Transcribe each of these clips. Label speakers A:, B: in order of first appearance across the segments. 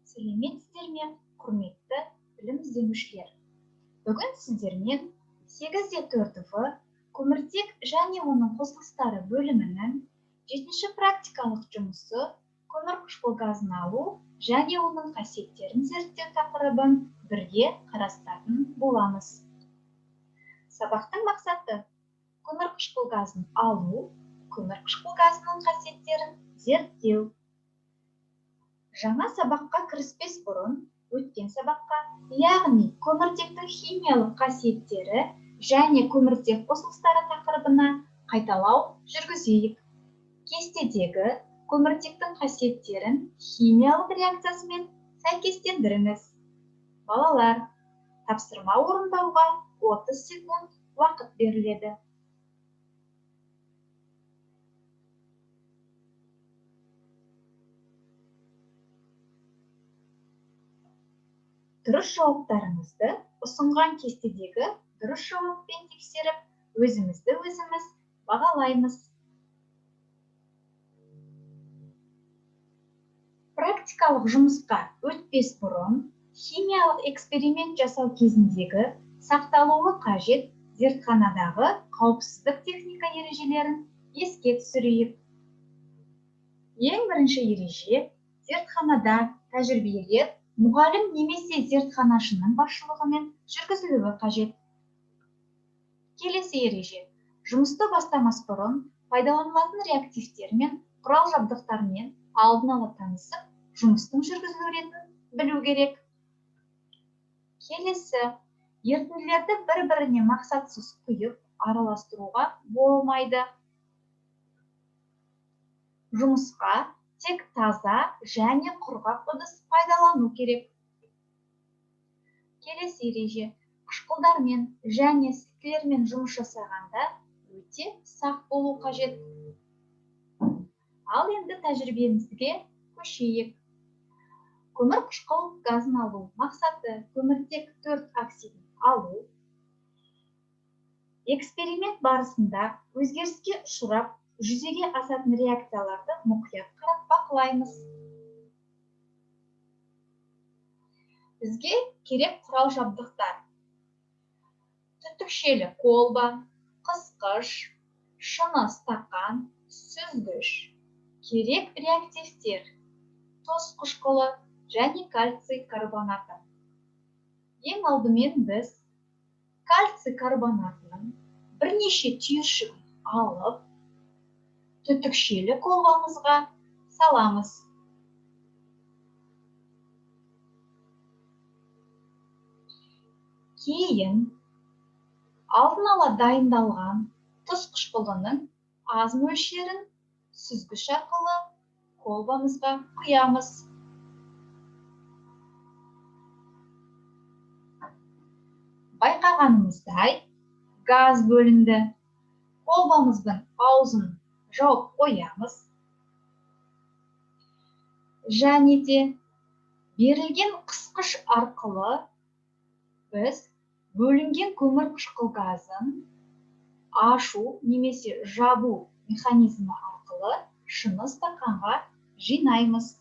A: Сәлеметсіздер ме, құрметті білім ізденушілер. Бүгін сіздермен 8-4 көміртек және оның қосылыстары бөлімінің 7-ші практикалық жұмысы көмірқышқыл газын алу және оның қасиеттерін зерттеу тақырыбын бірге қарастыратын боламыз. Сабақтың мақсаты көмірқышқыл газын алу, көмірқышқыл газының қасиеттерін зерттеу. Жаңа сабаққа кіріспес бұрын өткен сабаққа, яғни көміртектің химиялық қасиеттері және көміртек қосылыстары тақырыбына қайталау жүргізейік. Кестедегі көміртектің қасиеттерін химиялық реакциясымен сәйкестендіріңіз. Балалар, тапсырма орындауға 30 секунд уақыт беріледі. Дұрыс жауаптарыңызды ұсынған кестедегі дұрыс жауаппен тексеріп, өзіміз бағалаймыз. Практикалық жұмысқа өтпес бұрын, химиялық эксперимент жасау кезіндегі сақталуы қажет зертханадағы қауіпсіздік техника ережелерін еске түсірейік. Ең бірінші ереже, зертханада тәжірибелер мұғалім немесе зертханашының басшылығымен жүргізілуі қажет. Келесі ереже, жұмысты бастамас бұрын пайдаланылатын реактивтер мен құрал жабдықтармен алдын ала танысып, жұмыстың жүргізілу ретін білу керек. Келесі, ерітінділерді бір-біріне мақсатсыз құйып, араластыруға болмайды. Жұмысқа тек таза және құрғақ ыдыс пайдалану керек. Келесі ереже, қышқылдармен және сілтілермен жұмыс жасағанда өте сақ болу қажет. Ал енді тәжірибемізге көшейік. Көмірқышқыл газын алу мақсаты көміртек 4 оксидін алу. Эксперимент барысында өзгеріске ұшырап, жүзеге асатын реакцияларды мұқият қарап бақылаймыз. Бізге керек құрал жабдықтар: түтікшелі колба, қысқыш, шыны стақан, сүзгіш. Керек реактивтер: тұз қышқылы және кальций карбонаты. Ең алдымен біз кальций карбонатының бірнеше түйіршігін алып, түтікшелі колбамызға саламыз. Кейін алдын ала дайындалған тұз қышқылының аз мөлшерін сүзгіш арқылы колбамызға құямыз. Байқағанымыздай, газ бөлінді. Колбамыздың аузын жауып қоямыз. Және де берілген қысқыш арқылы біз бөлінген көмірқышқыл газын ашу немесе жабу механизмі арқылы шыны стақанға жинаймыз.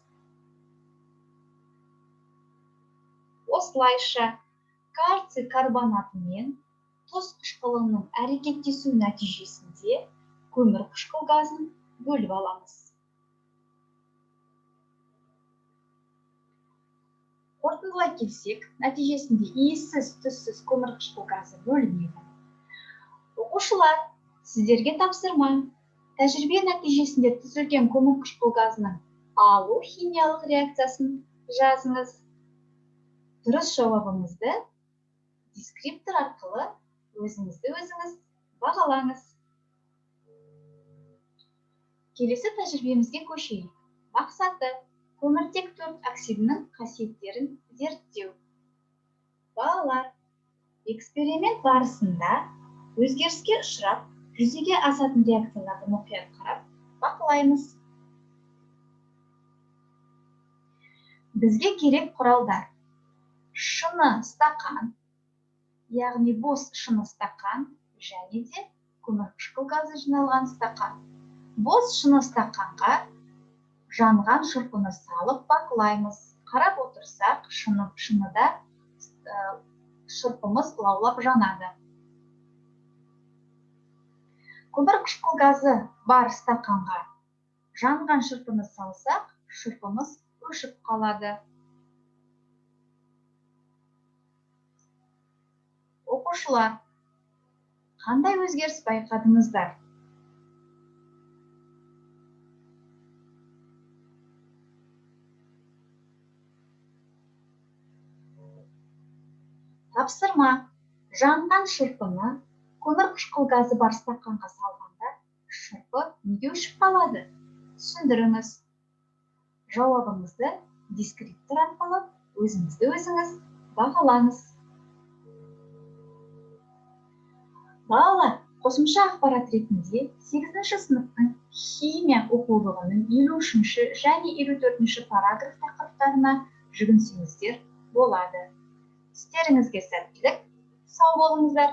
A: Осылайша кальций карбонаты мен тұз қышқылының әрекеттесу нәтижесінде көмірқышқыл газын бөліп аламыз. Қорытындылай келсек, нәтижесінде иіссіз, түссіз көмірқышқыл газы бөлінеді. Оқушылар, сіздерге тапсырма. Тәжірибе нәтижесінде түзілген көмірқышқыл газының алу химиялық реакциясын жазыңыз. Дұрыс жауабыңызды дескриптор арқылы өзіңіз бағалаңыз. Келесі тәжірибемізге көшейік. Мақсаты көміртек 4 оксидінің қасиеттерін зерттеу. Балалар, эксперимент барысында өзгеріске ұшырап, жүзеге асатын реакцияларды мұқият қарап бақылаймыз. Бізге керек құралдар: шыны стақан, яғни бос шыны стақан, және де көмірқышқыл газы жиналған стақан. Бос шыны стақанға жанған шырпыны салып бақылаймыз. Қарап отырсақ, шыныда шырпымыз лаулап жанады. Көмірқышқыл газы бар стақанға жанған шырпыны салсақ, шырпымыз өшіп қалады. Оқушылар, қандай өзгеріс байқадыңыздар? Тапсырма: жанған шырпыны көмірқышқыл газы бар стақанға салғанда, шырпы неге өшіп қалады? Түсіндіріңіз. Жауабыңызды дескриптор арқылы өзіңізді өзіңіз бағалаңыз. Балалар, қосымша ақпарат ретінде 8-ші сыныптың химия оқулығының 53-ші және 54-ші параграф тақырыптарына жүгінсеңіздер болады. Істеріңізге сәттілік, сау болыңыздар.